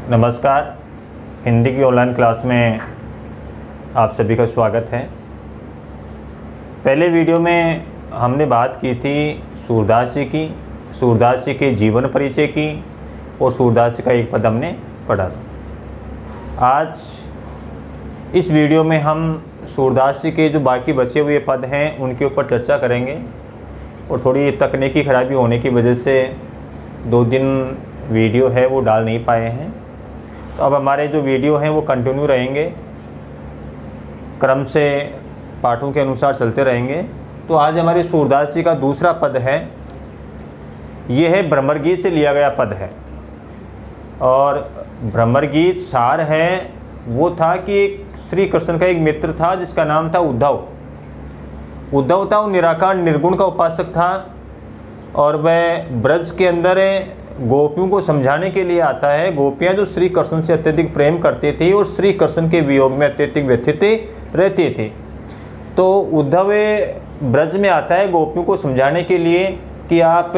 नमस्कार। हिंदी की online class में आप सभी का स्वागत है। पहले वीडियो में हमने बात की थी सूरदास जी के जीवन परिचय की और सूरदास जी का एक पद हमने पढ़ा था। आज इस वीडियो में हम सूरदास जी के जो बाकी बचे हुए पद हैं उनके ऊपर चर्चा करेंगे और थोड़ी तकनीकी खराबी होने की वजह से 2 दिन वीडियो है वो डाल नहीं पाए हैं। तो अब हमारे जो वीडियो हैं वो कंटिन्यू रहेंगे, क्रम से पाठों के अनुसार चलते रहेंगे। तो आज हमारे सूरदास जी का दूसरा पद है, ये है भ्रमर गीत से लिया गया पद है। और भ्रमर गीत सार है वो था कि एक श्री कृष्ण का एक मित्र था जिसका नाम था उद्धव था। वो निराकार निर्गुण का उपासक था और वह ब्रज के अंदर गोपियों को समझाने के लिए आता है। गोपियाँ जो श्री कृष्ण से अत्यधिक प्रेम करती थी और श्री कृष्ण के वियोग में अत्यधिक व्यथित रहती थी। तो उद्धव ब्रज में आता है गोपियों को समझाने के लिए कि आप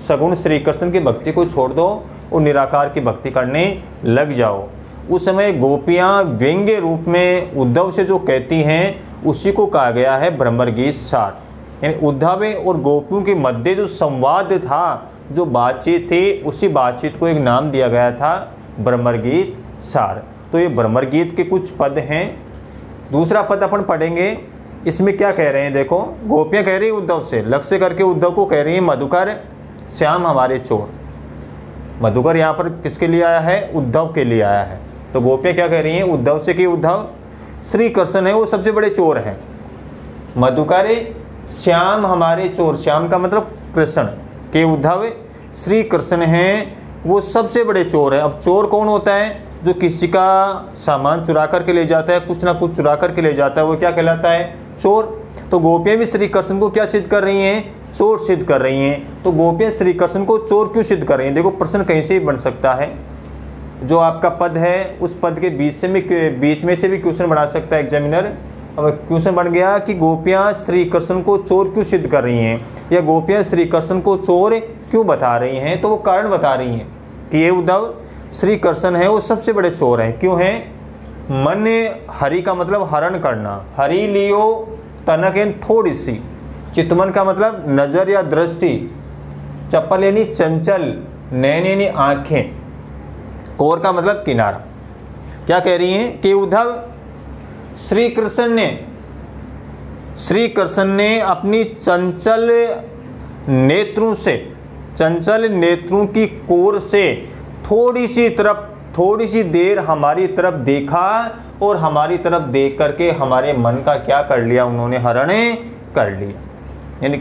सगुण श्री कृष्ण की भक्ति को छोड़ दो और निराकार की भक्ति करने लग जाओ। उस समय गोपियाँ व्यंग्य रूप में उद्धव से जो कहती हैं उसी को कहा गया है भ्रमर गीत सार। यानी उद्धव और गोपियों के मध्य जो संवाद था, जो बातचीत थी, उसी बातचीत को एक नाम दिया गया था भ्रमर गीत सार। तो ये भ्रमर गीत के कुछ पद हैं। दूसरा पद अपन पढ़ेंगे। इसमें क्या कह रहे हैं देखो, गोपियाँ कह रही उद्धव से, लक्ष्य करके उद्धव को कह रही हैं मधुकर श्याम हमारे चोर। मधुकर यहाँ पर किसके लिए आया है? उद्धव के लिए आया है। तो गोपियाँ क्या कह रही हैं उद्धव से कि उद्धव श्री कृष्ण है वो सबसे बड़े चोर हैं। मधुकर श्याम हमारे चोर, श्याम का मतलब कृष्ण, के उद्धव श्री कृष्ण हैं वो सबसे बड़े चोर हैं। अब चोर कौन होता है? जो किसी का सामान चुरा करके ले जाता है, कुछ ना कुछ चुरा करके ले जाता है, वो क्या कहलाता है? चोर। तो गोपियाँ भी श्री कृष्ण को क्या सिद्ध कर रही हैं? चोर सिद्ध कर रही हैं। तो गोपियाँ श्री कृष्ण को चोर क्यों सिद्ध कर रही हैं? देखो प्रश्न कहीं से भी बन सकता है। जो आपका पद है उस पद के बीच में से भी क्वेश्चन बना सकता है एग्जामिनर। अब क्वेश्चन बन गया कि गोपियाँ श्री कृष्ण को चोर क्यों सिद्ध कर रही हैं, या गोपियाँ श्री कृष्ण को चोर क्यों बता रही हैं? तो वो कारण बता रही हैं कि ये उद्धव श्री कृष्ण है वो सबसे बड़े चोर हैं। क्यों हैं? मन हरि का मतलब हरण करना, हरि लियो तनक थोड़ी सी, चितमन का मतलब नजर या दृष्टि, चप्पल यानी चंचल, नैन यानी आँखें, कोर का मतलब किनारा। क्या कह रही हैं कि उद्धव श्री कृष्ण ने अपनी चंचल नेत्रों की कोर से थोड़ी सी देर हमारी तरफ देखा और हमारी तरफ देख करके हमारे मन का क्या कर लिया? उन्होंने हरण कर लिया। यानी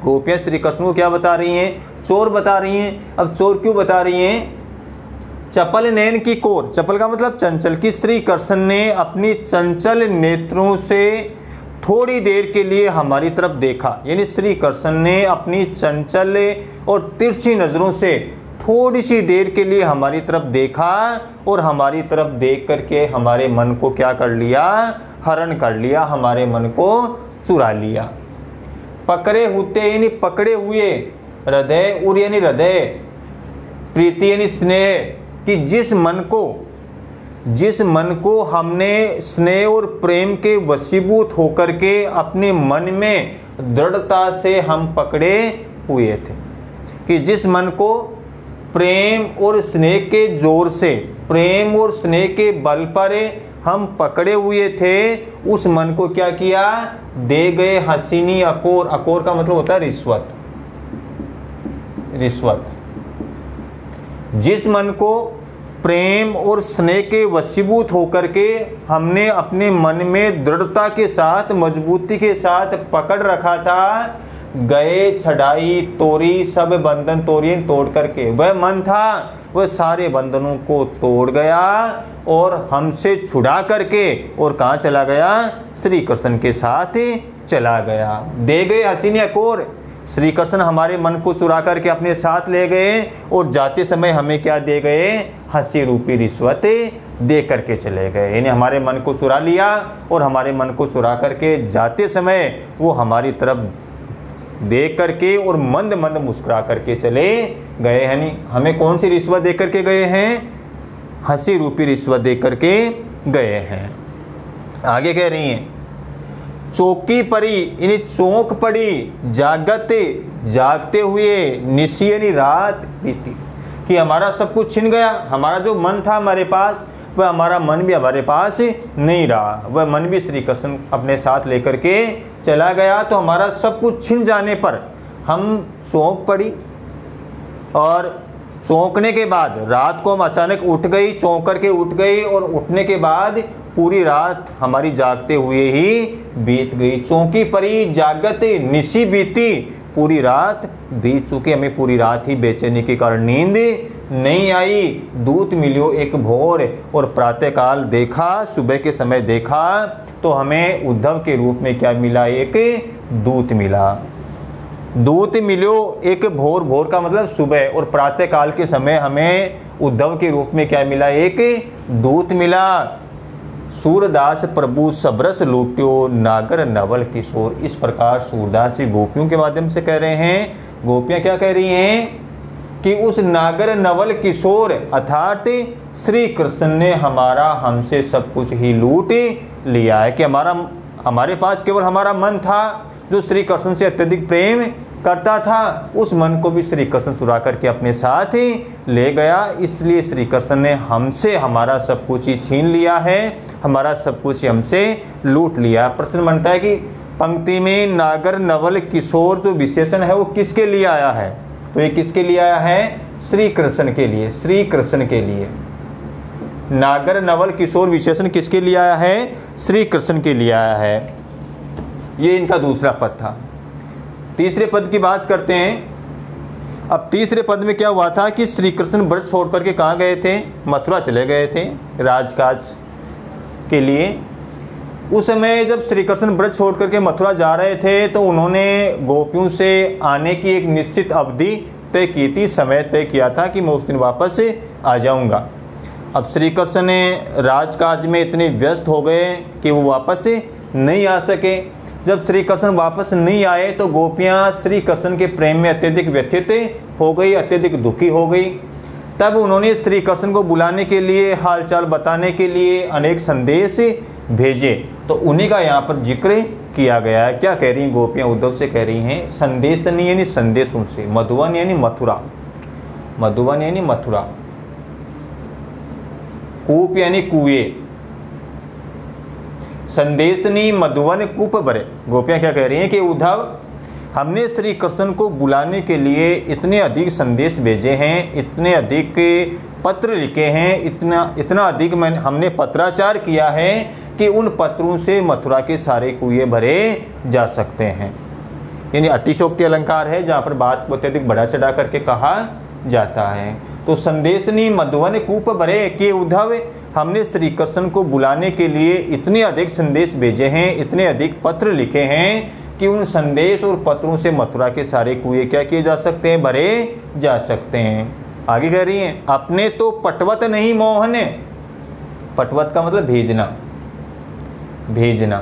गोपियाँ श्री कृष्ण को क्या बता रही हैं? चोर बता रही हैं। अब चोर क्यों बता रही हैं? चपल नैन की कोर, चपल का मतलब चंचल, की श्री कृष्ण ने अपनी चंचल नेत्रों से थोड़ी देर के लिए हमारी तरफ देखा। यानी श्री कृष्ण ने अपनी चंचल और तिरछी नज़रों से थोड़ी सी देर के लिए हमारी तरफ देखा और हमारी तरफ देख करके हमारे मन को क्या कर लिया? हरण कर लिया, हमारे मन को चुरा लिया। पकड़े होते यानी पकड़े हुए, हृदय उर यानी हृदय, प्रीति यानी स्नेह, कि जिस मन को हमने स्नेह और प्रेम के वशीभूत होकर के अपने मन में दृढ़ता से हम पकड़े हुए थे, कि जिस मन को प्रेम और स्नेह के जोर से, प्रेम और स्नेह के बल पर हम पकड़े हुए थे, उस मन को क्या किया? दे गए हसीनी अकोर। अकोर का मतलब होता है रिश्वत। जिस मन को प्रेम और स्नेह के वशीभूत होकर के हमने अपने मन में दृढ़ता के साथ, मजबूती के साथ पकड़ रखा था, गए छड़ाई तोरी सब बंधन तोड़ी, तोड़ करके वह मन था वह सारे बंधनों को तोड़ गया और हमसे छुड़ा करके और कहाँ चला गया? श्री कृष्ण के साथ चला गया। दे गए हसीनी अकोर, श्री कृष्ण हमारे मन को चुरा करके अपने साथ ले गए और जाते समय हमें क्या दे गए? हंसी रूपी रिश्वत दे करके चले गए। यानी हमारे मन को चुरा लिया और हमारे मन को चुरा करके जाते समय वो हमारी तरफ देख करके और मंद मंद मुस्कुरा करके चले गए हैं। नहीं, हमें कौन सी रिश्वत दे करके गए हैं? हंसी रूपी रिश्वत दे करके गए हैं। आगे कह रही हैं, चौकी परी यानी चौंक पड़ी, जागत जागते हुए, निशी यानी रात बीती, कि हमारा सब कुछ छिन गया। हमारा जो मन था हमारे पास, वह हमारा मन भी हमारे पास नहीं रहा, वह मन भी श्री कृष्ण अपने साथ लेकर के चला गया। तो हमारा सब कुछ छिन जाने पर हम चौंक पड़ी, और चौंकने के बाद रात को हम अचानक उठ गई, चौंक करके उठ गई, और उठने के बाद पूरी रात हमारी जागते हुए ही बीत गई। चौंकी परी जागत निशी बीती, पूरी रात बीत चुकी, हमें पूरी रात ही बेचैनी के कारण नींद नहीं आई। दूत मिलियो एक भोर, और प्रातःकाल देखा, सुबह के समय देखा तो हमें उद्धव के रूप में क्या मिला, एक दूत मिला। दूत मिलियो एक भोर, भोर का मतलब सुबह, और प्रातःकाल के समय हमें उद्धव के रूप में क्या मिला, एक दूत मिला। सूरदास प्रभु सबरस लूट्यो, नागर नवल किशोर। इस प्रकार सूरदास जी गोपियों के माध्यम से कह रहे हैं। गोपियां क्या कह रही हैं कि उस नागर नवल किशोर अर्थात श्री कृष्ण ने हमारा हमसे सब कुछ ही लूट लिया है, कि हमारे पास केवल हमारा मन था जो श्री कृष्ण से अत्यधिक प्रेम करता था, उस मन को भी श्री कृष्ण चुरा करके अपने साथ ही ले गया। इसलिए श्री कृष्ण ने हमसे हमारा सब कुछ ही छीन लिया है, हमारा सब कुछ ही हमसे लूट लिया। प्रश्न बनता है कि पंक्ति में नागर नवल किशोर जो विशेषण है वो किसके लिए आया है, तो ये किसके लिए आया है, श्री कृष्ण के लिए, श्री कृष्ण के लिए। नागर नवल किशोर विशेषण किसके लिए आया है, श्री कृष्ण के लिए आया है। ये इनका दूसरा पद था। तीसरे पद की बात करते हैं। अब तीसरे पद में क्या हुआ था कि श्री कृष्ण ब्रज छोड़ करके कहाँ गए थे, मथुरा चले गए थे राजकाज के लिए। उस समय जब श्री कृष्ण ब्रज छोड़ करके मथुरा जा रहे थे तो उन्होंने गोपियों से आने की एक निश्चित अवधि तय की थी, समय तय किया था कि मैं उस दिन वापस आ जाऊंगा। अब श्री कृष्ण ने राजकाज में इतने व्यस्त हो गए कि वो वापस नहीं आ सके। जब श्री कृष्ण वापस नहीं आए तो गोपियाँ श्री कृष्ण के प्रेम में अत्यधिक व्यथित हो गई, अत्यधिक दुखी हो गई। तब उन्होंने श्री कृष्ण को बुलाने के लिए, हालचाल बताने के लिए अनेक संदेश भेजे। तो उन्हीं का यहाँ पर जिक्र किया गया है। क्या कह रही हैं गोपियाँ, उद्धव से कह रही हैं, संदेश नहीं यानी संदेशों से, मधुवन यानी मथुरा, मधुवन यानी मथुरा, कूप यानी कुएं, संदेशनी मधुवन कूप भरे। गोपियाँ क्या कह रही हैं कि उद्धव, हमने श्री कृष्ण को बुलाने के लिए इतने अधिक संदेश भेजे हैं, इतने अधिक पत्र लिखे हैं, इतना अधिक हमने पत्राचार किया है कि उन पत्रों से मथुरा के सारे कुएं भरे जा सकते हैं। यानी अतिशोक्ति अलंकार है जहाँ पर बात को अत्यधिक बढ़ा चढ़ा करके कहा जाता है। तो संदेशनी मधुवन कूप भरे कि उद्धव, हमने श्री कृष्ण को बुलाने के लिए इतने अधिक संदेश भेजे हैं, इतने अधिक पत्र लिखे हैं कि उन संदेश और पत्रों से मथुरा के सारे कुएं क्या किए जा सकते हैं, भरे जा सकते हैं। आगे कह रही हैं, अपने तो पटवत नहीं मोहन। पटवत का मतलब भेजना, भेजना,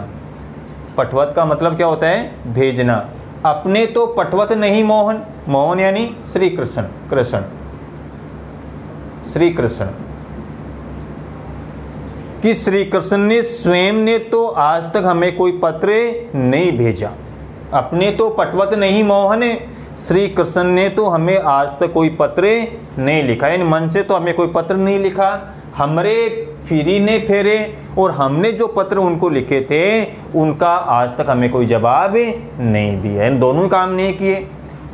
पटवत का मतलब क्या होता है, भेजना। अपने तो पटवत नहीं मोहन, मोहन यानी श्री कृष्ण, कृष्ण, श्री कृष्ण, कि श्री कृष्ण ने स्वयं ने तो आज तक हमें कोई पत्र नहीं भेजा। अपने तो पटवत नहीं मोहन, श्री कृष्ण ने तो हमें आज तक कोई पत्र नहीं लिखा, इन मन से तो हमें कोई पत्र नहीं लिखा। हमरे फिरी ने फेरे, और हमने जो पत्र उनको लिखे थे उनका आज तक हमें कोई जवाब नहीं दिया। इन दोनों काम नहीं किए।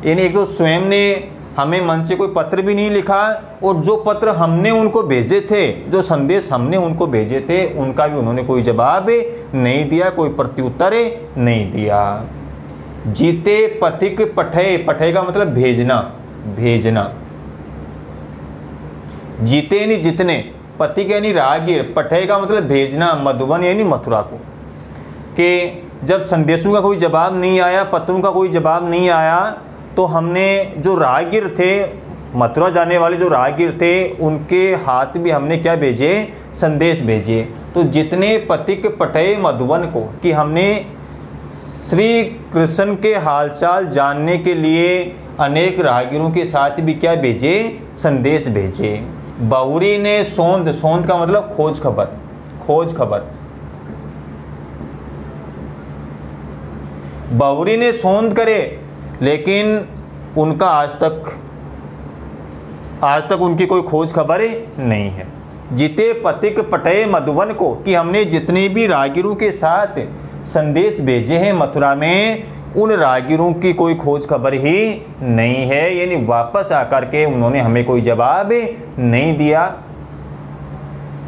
यानी एक तो स्वयं ने हमें मन से कोई पत्र भी नहीं लिखा, और जो पत्र हमने उनको भेजे थे, जो संदेश हमने उनको भेजे थे, उनका भी उन्होंने कोई जवाब नहीं दिया, कोई प्रत्युत्तर नहीं दिया। जीते पथिक पठे, पठे का मतलब भेजना, भेजना। जीते यानी जितने, पथिक यानी राहगीर, पठे का मतलब भेजना, मधुवन यानी मथुरा को। कि जब संदेशों का कोई जवाब नहीं आया, पत्रों का कोई जवाब नहीं आया, तो हमने जो राहगीर थे, मथुरा जाने वाले जो राहगीर थे, उनके हाथ भी हमने क्या भेजे, संदेश भेजे। तो जितने पथिक पठे मधुवन को, कि हमने श्री कृष्ण के हालचाल जानने के लिए अनेक राहगीरों के साथ भी क्या भेजे, संदेश भेजे। बहुरी ने सोंद, सोंद का मतलब खोज खबर, खोज खबर। बहुरी ने सोंद करे, लेकिन उनका आज तक उनकी कोई खोज खबर नहीं है। जिते पथिक पटे मधुवन को, कि हमने जितने भी राहगीरों के साथ संदेश भेजे हैं मथुरा में, उन राहगीरों की कोई खोज खबर ही नहीं है, यानी वापस आकर के उन्होंने हमें कोई जवाब नहीं दिया।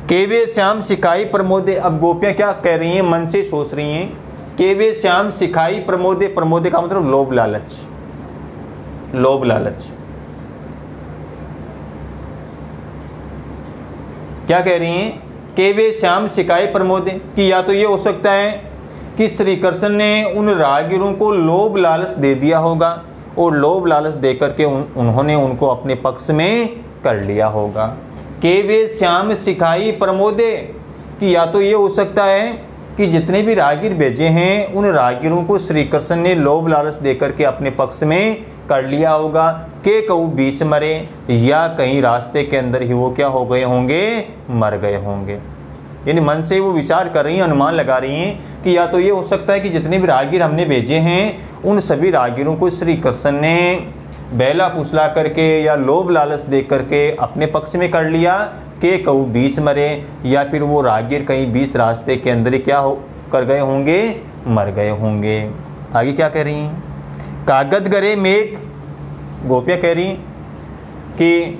केवे श्याम सिखाई प्रमोदे, अब गोपियां क्या कह रही हैं, मन से सोच रही हैं, केवे श्याम सिखाई प्रमोदे, प्रमोदे का मतलब लोभ लालच, लोभ लालच। क्या कह रही हैं, केवे श्याम सिखाई प्रमोदे, कि या तो ये हो सकता है कि श्री कृष्ण ने उन राहगीरों को लोभ लालच दे दिया होगा, और लोभ लालच दे करके उन्होंने उनको अपने पक्ष में कर लिया होगा। केवे श्याम सिखाई प्रमोदे, कि या तो ये हो सकता है कि जितने भी राहगीर भेजे हैं उन राहगीरों को श्री कृष्ण ने लोभ लालच दे करके अपने पक्ष में कर लिया होगा। के कहूँ बीच मरे, या कहीं रास्ते के अंदर ही वो क्या हो गए होंगे, मर गए होंगे। यानी मन से वो विचार कर रही हैं, अनुमान लगा रही हैं कि या तो ये हो सकता है कि जितने भी राहगीर हमने भेजे हैं उन सभी राहगीरों को श्री कृष्ण ने बेला फुसला करके या लोभ लालच दे करके अपने पक्ष में कर लिया। के कहूँ बीच मरे, या फिर वो राहगीर कहीं बीच रास्ते के अंदर क्या हो कर गए होंगे, मर गए होंगे। आगे क्या कह रही हैं, कागद गरे मेघ, गोपियाँ कह रही कि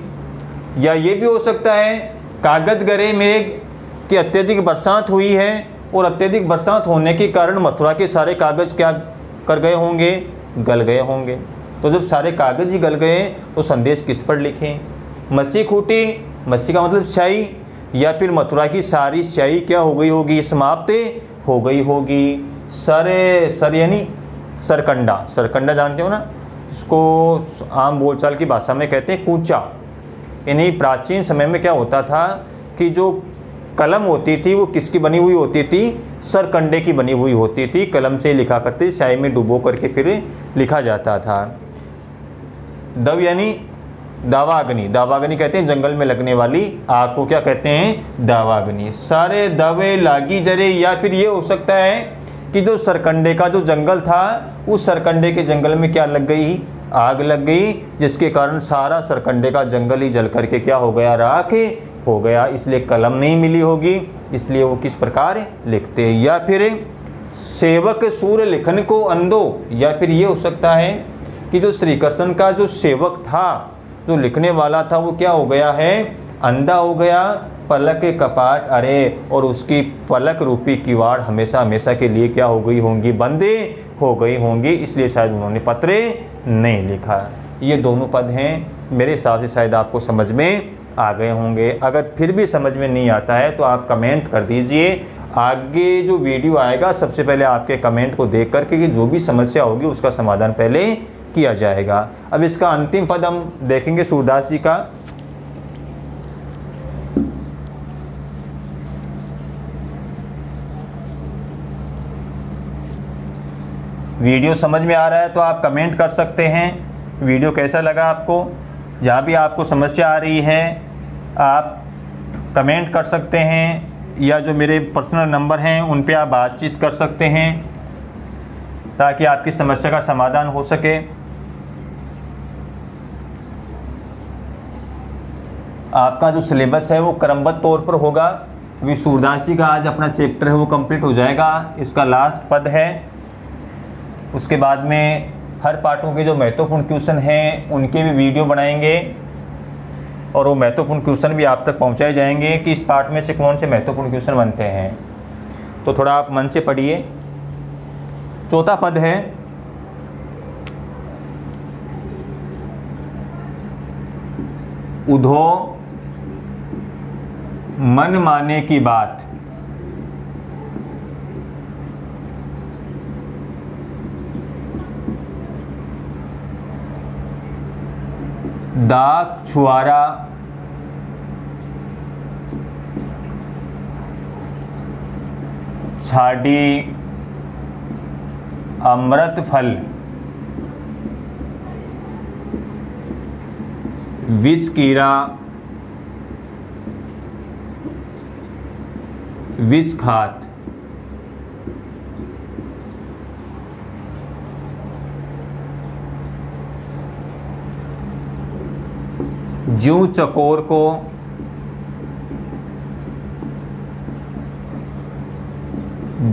या ये भी हो सकता है कागद गरे मेघ, कि अत्यधिक बरसात हुई है और अत्यधिक बरसात होने के कारण मथुरा के सारे कागज़ क्या कर गए होंगे, गल गए होंगे। तो जब सारे कागज़ ही गल गए तो संदेश किस पर लिखें। मसी खूटी, मसी का मतलब स्याही, या फिर मथुरा की सारी स्याही क्या हो गई होगी, समाप्त हो गई होगी। सर यानी सरकंडा, सरकंडा जानते हो ना, इसको आम बोलचाल की भाषा में कहते हैं कूचा। यानी प्राचीन समय में क्या होता था कि जो कलम होती थी वो किसकी बनी हुई होती थी, सरकंडे की बनी हुई होती थी। कलम से लिखा करते, स्याही में डुबो करके फिर लिखा जाता था। दव यानी दावाग्नि, दावाग्नि कहते हैं जंगल में लगने वाली आग को क्या कहते हैं, दावाग्नि। सारे दवे लागी जरे, या फिर ये हो सकता है कि जो सरकंडे का जो जंगल था उस सरकंडे के जंगल में क्या लग गई, आग लग गई, जिसके कारण सारा सरकंडे का जंगल ही जल करके क्या हो गया, राख हो गया। इसलिए कलम नहीं मिली होगी, इसलिए वो किस प्रकार लिखते हैं। या फिर सेवक सूर लिखन को अंधो, या फिर ये हो सकता है कि जो श्री कृष्ण का जो सेवक था, जो लिखने वाला था, वो क्या हो गया है, अंधा हो गया। पलक कपाट अरे, और उसकी पलक रूपी किवाड़ हमेशा हमेशा के लिए क्या हो गई होंगी, बंदे हो गई होंगी, इसलिए शायद उन्होंने पत्र नहीं लिखा। ये दोनों पद हैं, मेरे हिसाब से शायद आपको समझ में आ गए होंगे। अगर फिर भी समझ में नहीं आता है तो आप कमेंट कर दीजिए। आगे जो वीडियो आएगा सबसे पहले आपके कमेंट को देख करके कि जो भी समस्या होगी उसका समाधान पहले किया जाएगा। अब इसका अंतिम पद हम देखेंगे सूरदास जी का। वीडियो समझ में आ रहा है तो आप कमेंट कर सकते हैं वीडियो कैसा लगा आपको। जहाँ भी आपको समस्या आ रही है आप कमेंट कर सकते हैं, या जो मेरे पर्सनल नंबर हैं उन पे आप बातचीत कर सकते हैं ताकि आपकी समस्या का समाधान हो सके। आपका जो सिलेबस है वो क्रमबद्ध तौर पर होगा। अभी सूरदास जी का आज अपना चैप्टर है वो कंप्लीट हो जाएगा, इसका लास्ट पद है। उसके बाद में हर पार्टों के जो महत्वपूर्ण क्वेश्चन हैं उनके भी वीडियो बनाएंगे और वो महत्वपूर्ण क्वेश्चन भी आप तक पहुंचाए जाएंगे कि इस पार्ट में से कौन से महत्वपूर्ण क्वेश्चन बनते हैं। तो थोड़ा आप मन से पढ़िए। चौथा पद है, उधो मन माने की बात, दाग छुआरा छाड़ी अमृत फल, विष कीरा विषघात। जूं चकोर को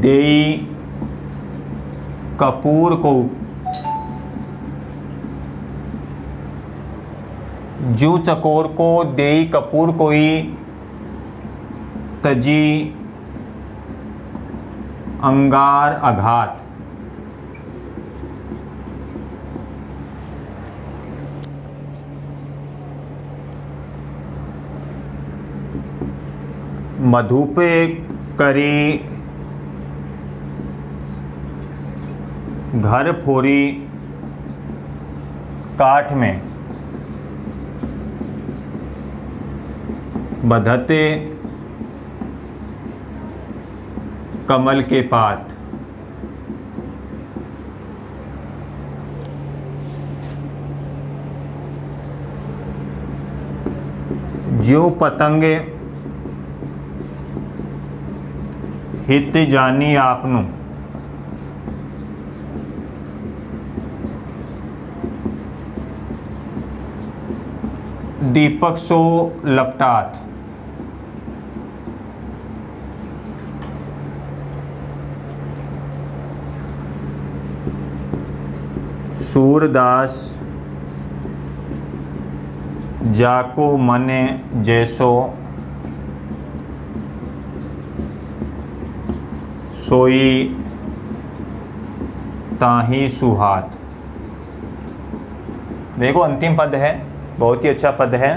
देई कपूर को, जूं चकोर को देई कपूर कोई, तजी अंगार आघात। मधुपे करी घर फोरी काठ में, बधते कमल के पात। ज्यों पतंगे हित जानी आपनु, दीपक सो लपटात। सूरदास जाको मने जैसो, सोई ताही सुहात। देखो अंतिम पद है, बहुत ही अच्छा पद है।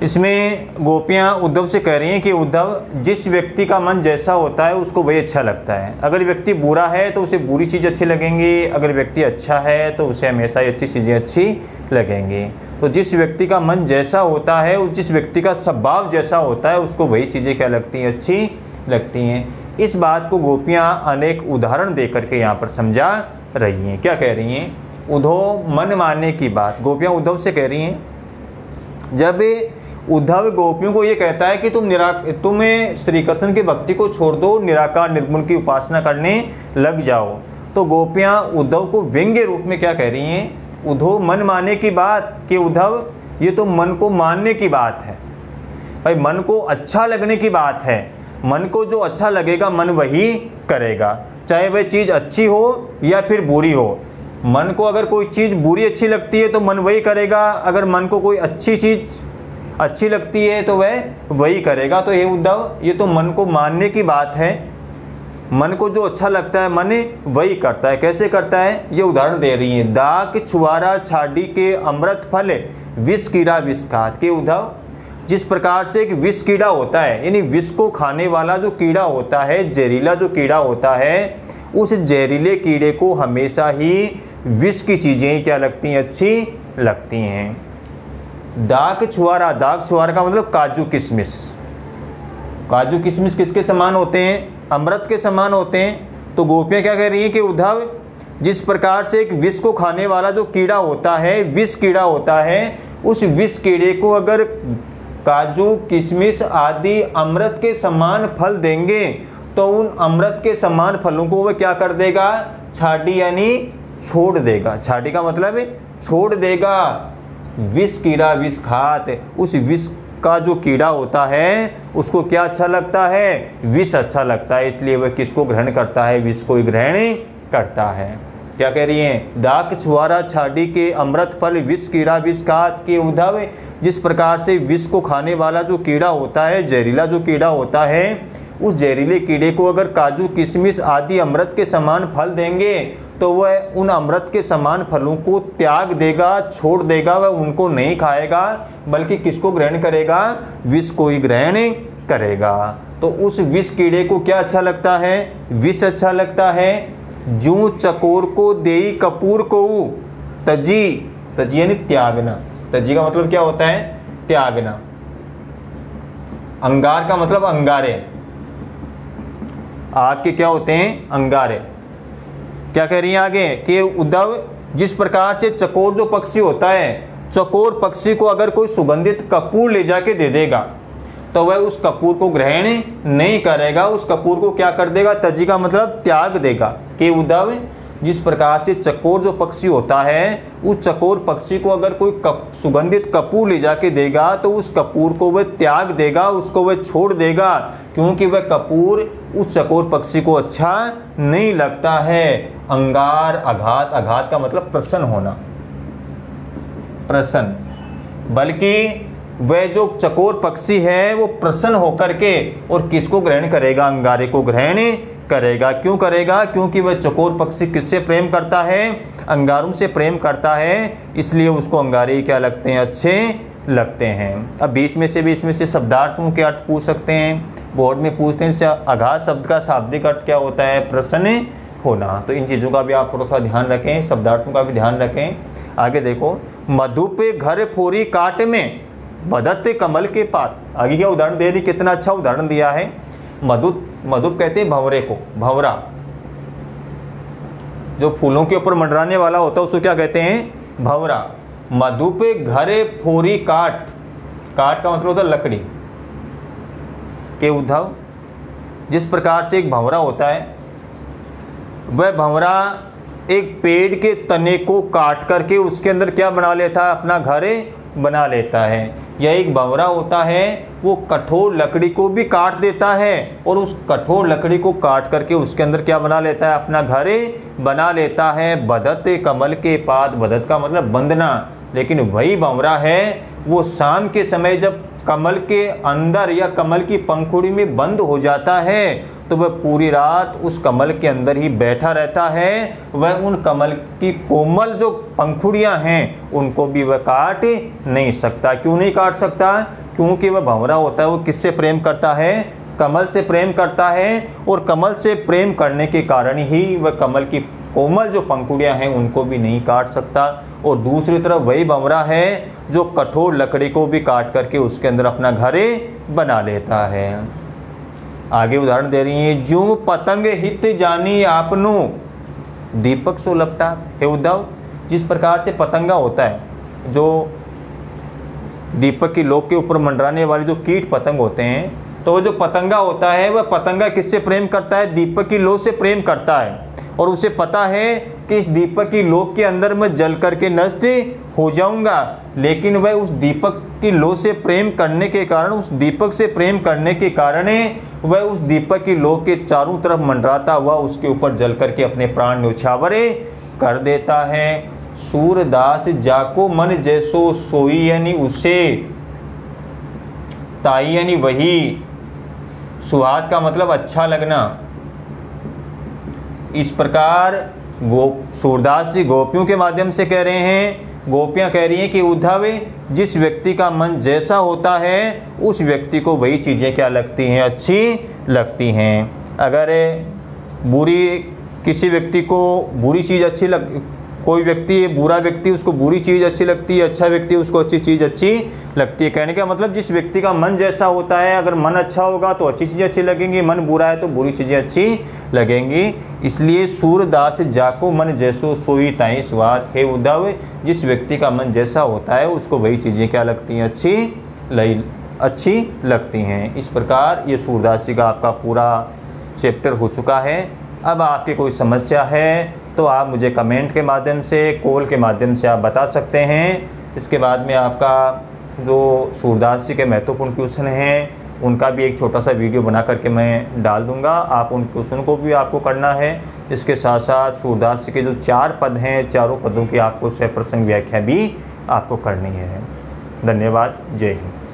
इसमें गोपियाँ उद्धव से कह रही हैं कि उद्धव, जिस व्यक्ति का मन जैसा होता है उसको वही अच्छा लगता है। अगर व्यक्ति बुरा है तो उसे बुरी चीज़ अच्छी लगेंगी, अगर व्यक्ति अच्छा है तो उसे हमेशा ही अच्छी चीज़ें अच्छी लगेंगी। तो जिस व्यक्ति का मन जैसा होता है, जिस व्यक्ति का स्वभाव जैसा होता है, उसको वही चीज़ें क्या लगती हैं, अच्छी लगती हैं। इस बात को गोपियाँ अनेक उदाहरण दे करके यहाँ पर समझा रही हैं। क्या कह रही हैं? उद्धव मन मानने की बात गोपियाँ उद्धव से कह रही हैं। जब उद्धव गोपियों को ये कहता है कि तुम्हें श्री कृष्ण की भक्ति को छोड़ दो, निराकार निर्गुण की उपासना करने लग जाओ, तो गोपियाँ उद्धव को व्यंग्य रूप में क्या कह रही हैं? उद्धव मन मानने की बात, कि उद्धव ये तो मन को मानने की बात है भाई, मन को अच्छा लगने की बात है। मन को जो अच्छा लगेगा मन वही करेगा, चाहे वह चीज़ अच्छी हो या फिर बुरी हो। मन को अगर कोई चीज़ बुरी अच्छी लगती है तो मन वही करेगा, अगर मन को कोई अच्छी चीज़ अच्छी लगती है तो वह वही करेगा। तो ये उद्धव, ये तो मन को मानने की बात है। मन को जो अच्छा लगता है मन वही करता है। कैसे करता है? ये उदाहरण दे रही है। दाक छुआरा छाड़ी के अमृत फल, विष कीड़ा विष खात। के उद्धव, जिस प्रकार से एक विष कीड़ा होता है, यानी विष को खाने वाला जो कीड़ा होता है, जहरीला जो कीड़ा होता है, उस जहरीले कीड़े को हमेशा ही विष की चीज़ें क्या लगती हैं? अच्छी लगती हैं। दाक छुआरा, दाक छुआरा का मतलब काजू किशमिश। काजू किशमिश किसके समान होते हैं? अमृत के समान होते हैं। तो गोपियाँ क्या कह रही हैं कि उद्धव, जिस प्रकार से एक विष को खाने वाला जो कीड़ा होता है, विष कीड़ा होता है, उस विष कीड़े को अगर काजू किशमिश आदि अमृत के समान फल देंगे तो उन अमृत के समान फलों को वह क्या कर देगा? छाड़ी यानी छोड़ देगा। छाड़ी का मतलब है छोड़ देगा। विष कीड़ा विष खात, उस विष का जो कीड़ा होता है उसको क्या अच्छा लगता है? विष अच्छा लगता है, इसलिए वह किसको ग्रहण करता है? विष को ही ग्रहण करता है। क्या कह रही हैं? दाक छुआरा छाड़ी के अमृत फल, विष कीड़ा विष खात। के उद्धव, जिस प्रकार से विष को खाने वाला जो कीड़ा होता है, जहरीला जो कीड़ा होता है, उस जहरीले कीड़े को अगर काजू किशमिश आदि अमृत के समान फल देंगे तो वह उन अमृत के समान फलों को त्याग देगा, छोड़ देगा। वह उनको नहीं खाएगा, बल्कि किसको ग्रहण करेगा? विष को ही ग्रहण करेगा। तो उस विष कीड़े को क्या अच्छा लगता है? विष अच्छा लगता है। जूं चकोर को देई कपूर को, तजी, तजी यानी त्यागना। तजी का मतलब क्या होता है? त्यागना। अंगार का मतलब अंगारे। आग के क्या होते हैं? अंगारे। क्या कह रही है आगे? कि उद्धव, जिस प्रकार से चकोर जो पक्षी होता है, चकोर पक्षी को अगर कोई सुगंधित कपूर ले जाके दे देगा तो वह उस कपूर को ग्रहण नहीं करेगा, उस कपूर को क्या कर देगा, तजी का मतलब त्याग देगा। कि उद्धव जिस प्रकार से चकोर जो पक्षी होता है, उस चकोर पक्षी को अगर कोई सुगंधित कपूर ले जाके देगा तो उस कपूर को वह त्याग देगा, उसको वह छोड़ देगा, क्योंकि वह कपूर उस चकोर पक्षी को अच्छा नहीं लगता है। अंगार, आघात, आघात का मतलब प्रसन्न होना, प्रसन्न, बल्कि वह जो चकोर पक्षी है वो प्रसन्न होकर के और किसको ग्रहण करेगा, अंगारे को ग्रहण करेगा। क्यों करेगा, क्योंकि वह चकोर पक्षी किससे प्रेम करता है, अंगारों से प्रेम करता है, इसलिए उसको अंगारे क्या लगते हैं, अच्छे लगते हैं। अब बीच में से भी इसमें से शब्दार्थों के अर्थ पूछ सकते हैं, बोर्ड में पूछते हैं आघात शब्द का शाब्दिक अर्थ क्या होता है, प्रसन्न होना। तो इन चीज़ों का भी आप थोड़ा सा ध्यान रखें, शब्दार्थों का भी ध्यान रखें। आगे देखो, मधु पे घर फोरी काट में बदते कमल के पात। आगे क्या उदाहरण दे रही, कितना अच्छा उदाहरण दिया है। मधु, मधु कहते हैं भंवरे को, भंवरा जो फूलों के ऊपर मंडराने वाला होता है उसको क्या कहते हैं, भंवरा। मधु पे घरे फोरी काट, काट का मतलब होता है लकड़ी। के उद्धव जिस प्रकार से एक भंवरा होता है, वह भंवरा एक पेड़ के तने को काट करके उसके अंदर क्या बना लेता है, अपना घर बना लेता है। यह एक भंवरा होता है, वो कठोर लकड़ी को भी काट देता है और उस कठोर लकड़ी को काट करके उसके अंदर क्या बना लेता है, अपना घर बना लेता है। बदत कमल के पात, बदत का मतलब बंधना, लेकिन वही भंवरा है वो शाम के समय जब कमल के अंदर या कमल की पंखुड़ी में बंद हो जाता है तो वह पूरी रात उस कमल के अंदर ही बैठा रहता है। वह उन कमल की कोमल जो पंखुड़ियां हैं उनको भी वह काट नहीं सकता। क्यों नहीं काट सकता, क्योंकि वह भंवरा होता है, वो किससे प्रेम करता है, कमल से प्रेम करता है, और कमल से प्रेम करने के कारण ही वह कमल की कोमल जो पंखुड़ियां हैं उनको भी नहीं काट सकता। और दूसरी तरफ वही भंवरा है जो कठोर लकड़ी को भी काट करके उसके अंदर अपना घर बना लेता है। आगे उदाहरण दे रही है, जो पतंग हित जानी आपनो दीपक सो लपटा। हे उद्धव, जिस प्रकार से पतंगा होता है, जो दीपक की लोक के ऊपर मंडराने वाले जो कीट पतंग होते हैं, तो वो जो पतंगा होता है वह पतंगा किससे प्रेम करता है, दीपक की लौ से प्रेम करता है। और उसे पता है कि इस दीपक की लौ के अंदर मैं जल करके नष्ट हो जाऊंगा, लेकिन वह उस दीपक की लौ से प्रेम करने के कारण, उस दीपक से प्रेम करने के कारण वह उस दीपक की लौ के चारों तरफ मंडराता हुआ उसके ऊपर जल करके अपने प्राण न्योछावर कर देता है। सूरदास जाको मन जैसो सोई, यानी उसे, ताई यानी वही, सुहाग का मतलब अच्छा लगना। इस प्रकार सूरदास जी गोपियों के माध्यम से कह रहे हैं, गोपियां कह रही हैं कि उद्धव जिस व्यक्ति का मन जैसा होता है उस व्यक्ति को वही चीज़ें क्या लगती हैं, अच्छी लगती हैं। अगर किसी व्यक्ति को बुरी चीज़ अच्छी कोई व्यक्ति है बुरा व्यक्ति, उसको बुरी चीज़ अच्छी लगती है, अच्छा व्यक्ति उसको अच्छी चीज़ अच्छी लगती है। कहने का मतलब जिस व्यक्ति का मन जैसा होता है, अगर मन अच्छा होगा तो अच्छी चीज़ें अच्छी लगेंगी, मन बुरा है तो बुरी चीज़ें अच्छी लगेंगी। इसलिए सूरदास जाको मन जैसो सोई ताई स्वाद। हे उद्धव, जिस व्यक्ति का मन जैसा होता है उसको वही चीज़ें क्या लगती हैं, अच्छी लगती हैं। इस प्रकार ये सूरदास जी का आपका पूरा चैप्टर हो चुका है। अब आपकी कोई समस्या है तो आप मुझे कमेंट के माध्यम से, कॉल के माध्यम से आप बता सकते हैं। इसके बाद में आपका जो सूरदास जी के महत्वपूर्ण क्वेश्चन हैं उनका भी एक छोटा सा वीडियो बना करके मैं डाल दूंगा। आप उन क्वेश्चन को भी आपको करना है। इसके साथ साथ सूरदास जी के जो 4 पद हैं, चारों पदों की आपको स्वप्रसंग व्याख्या भी आपको करनी है। धन्यवाद। जय हिंद।